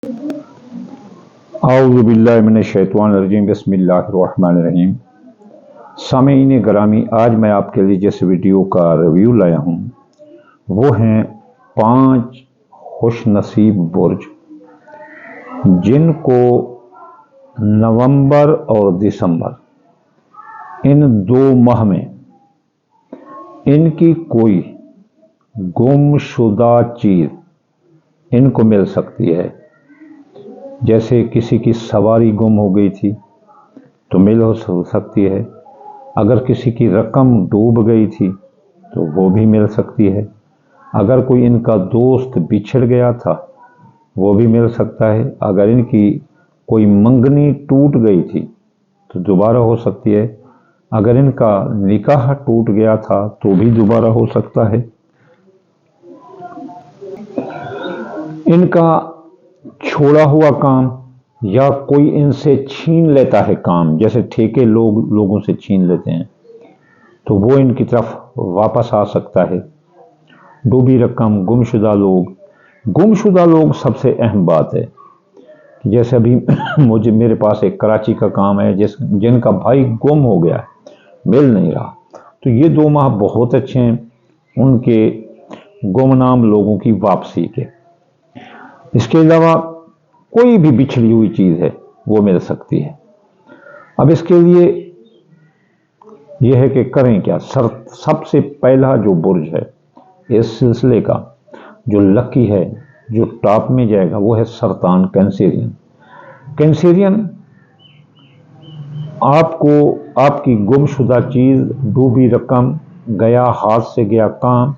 اعوذ باللہ من الشیطان الرجیم، بسم اللہ الرحمن الرحیم۔ سامعین گرامی، آج میں آپ کے لیے جس ویڈیو کا ریویو لایا ہوں وہ ہیں 5 خوش نصیب برج جن کو نومبر اور دسمبر ان 2 ماہ میں ان کی کوئی گم شدہ چیز ان کو مل سکتی ہے۔ جیسے کسی کی سواری گم ہو گئی تھی تو مل ہو سکتی ہے، اگر کسی کی رقم ڈوب گئی تھی تو وہ بھی مل سکتی ہے، اگر کوئی ان کا دوست بچھڑ گیا تھا وہ بھی مل سکتا ہے، اگر ان کی کوئی منگنی ٹوٹ گئی تھی تو دوبارہ ہو سکتی ہے، اگر ان کا نکاح ٹوٹ گیا تھا تو بھی دوبارہ ہو سکتا ہے، ان کا چھوڑا ہوا کام یا کوئی ان سے چھین لیتا ہے کام، جیسے ٹھیکے لوگوں سے چھین لیتے ہیں تو وہ ان کی طرف واپس آ سکتا ہے۔ ڈوبی رقم، گم شدہ لوگ سب سے اہم بات ہے۔ جیسے ابھی میرے پاس ایک کراچی کا کام ہے جن کا بھائی گم ہو گیا ہے، مل نہیں رہا، تو یہ 2 ماہ بہت اچھے ہیں ان کے گمنام لوگوں کی واپسی کے۔ اس کے علاوہ کوئی بھی بچھڑی ہوئی چیز ہے وہ مل سکتی ہے۔ اب اس کے لیے یہ ہے کہ کریں کیا۔ سب سے پہلا جو برج ہے اس سلسلے کا، جو لکی ہے، جو ٹاپ میں جائے گا، وہ ہے سرطان کینسیرین۔ کینسیرین آپ کو آپ کی گم شدہ چیز، ڈوبی رقم، گیا ہاتھ سے گیا کام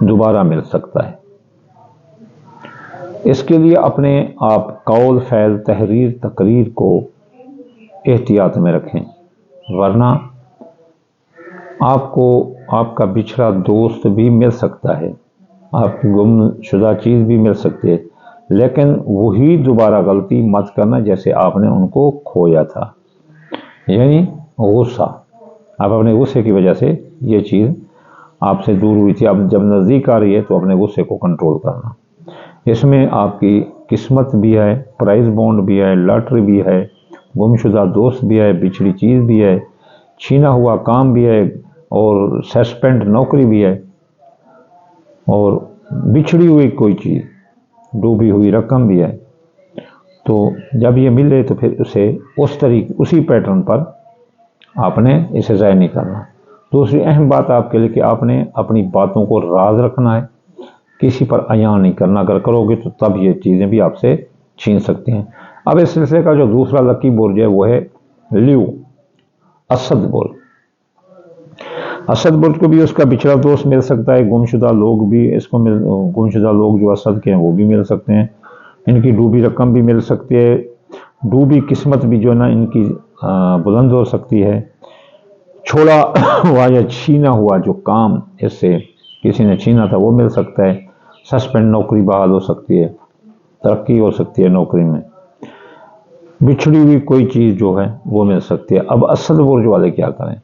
دوبارہ مل سکتا ہے۔ اس کے لیے اپنے آپ قول، فعل، تحریر، تقریر کو احتیاط میں رکھیں، ورنہ آپ کو آپ کا بچھڑا دوست بھی مل سکتا ہے، آپ کی گم شدہ چیز بھی مل سکتی ہے، لیکن وہی دوبارہ غلطی مت کرنا جیسے آپ نے ان کو کھویا تھا، یعنی غصہ۔ آپ اپنے غصے کی وجہ سے یہ چیز آپ سے دور ہوئی تھی، اب جب نزدیک آ رہی ہے تو اپنے غصے کو کنٹرول کرنا۔ اس میں آپ کی قسمت بھی ہے، پرائز بونڈ بھی ہے، لاٹری بھی ہے، گم شدہ دوست بھی ہے، بچھڑی چیز بھی ہے، چھینا ہوا کام بھی ہے، اور سسپینڈ نوکری بھی ہے، اور بچھڑی ہوئی کوئی چیز، ڈوبی ہوئی رقم بھی ہے۔ تو جب یہ ملے تو پھر اسے اسی پیٹرن پر آپ نے اسے ضائع نہیں کرنا۔ دوسری اہم بات آپ کے لیے کہ آپ نے اپنی باتوں کو راز رکھنا ہے، کسی پر عیاں نہیں کرنا، اگر کرو گے تو تب یہ چیزیں بھی آپ سے چھین سکتی ہیں۔ اب اس سلسلے کا جو دوسرا لکی برج ہے وہ ہے لیو، اسد برج۔ اسد برج کو بھی اس کا بچھڑا دوست مل سکتا ہے، گم شدہ لوگ بھی گم شدہ لوگ جو اسد کے ہیں وہ بھی مل سکتے ہیں، ان کی ڈوبی رقم بھی مل سکتی ہے، ڈوبی قسمت بھی جو ہے نا ان کی بلند ہو سکتی ہے، چھوڑا ہوا یا چھینا ہوا جو کام اس سے کسی نے چھینا تھا وہ مل سکتا ہے، سسپینڈ نوکری بحال ہو سکتی ہے، ترقی ہو سکتی ہے نوکری میں، بچھڑی ہوئی کوئی چیز جو ہے وہ مل سکتی ہے۔ اب اسد برج والے کیا کریں؟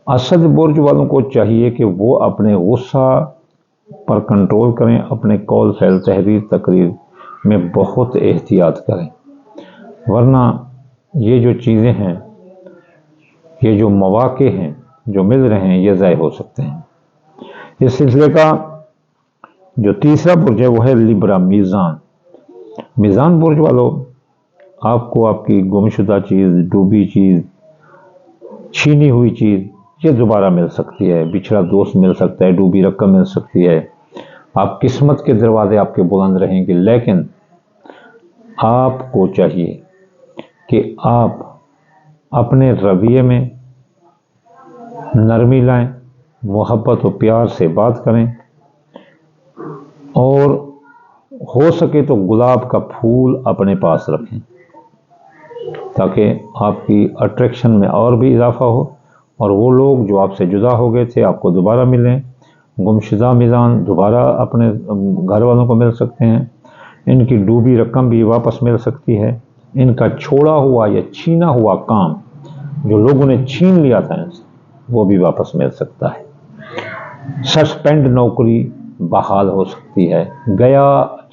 اسد برج والوں کو چاہیے کہ وہ اپنے غصہ پر کنٹرول کریں، اپنے قول، فعل، تحریر، تقریر میں بہت احتیاط کریں، ورنہ یہ جو چیزیں ہیں، یہ جو مواقع ہیں جو مل رہے ہیں یہ ضائع ہو سکتے ہیں۔ اس سلسلے کا جو تیسرا برج ہے وہ ہے لیبرا، میزان۔ میزان برج والوں، آپ کو آپ کی گم شدہ چیز، ڈوبی چیز، چھینی ہوئی چیز یہ دوبارہ مل سکتی ہے، بچھڑا دوست مل سکتا ہے، ڈوبی رقم مل سکتی ہے، آپ قسمت کے دروازے آپ کے بلند رہیں گے، لیکن آپ کو چاہیے کہ آپ اپنے رویے میں نرمی لائیں، محبت و پیار سے بات کریں، اور ہو سکے تو گلاب کا پھول اپنے پاس رکھیں تاکہ آپ کی اٹریکشن میں اور بھی اضافہ ہو، اور وہ لوگ جو آپ سے جدا ہو گئے تھے آپ کو دوبارہ ملیں۔ گمشدہ میزان دوبارہ اپنے گھر والوں کو مل سکتے ہیں، ان کی ڈوبی رقم بھی واپس مل سکتی ہے، ان کا چھوڑا ہوا یا چھینا ہوا کام جو لوگوں نے چھین لیا تھا ان سے وہ بھی واپس مل سکتا ہے، سسپینڈ نوکری بحال ہو سکتی ہے، گیا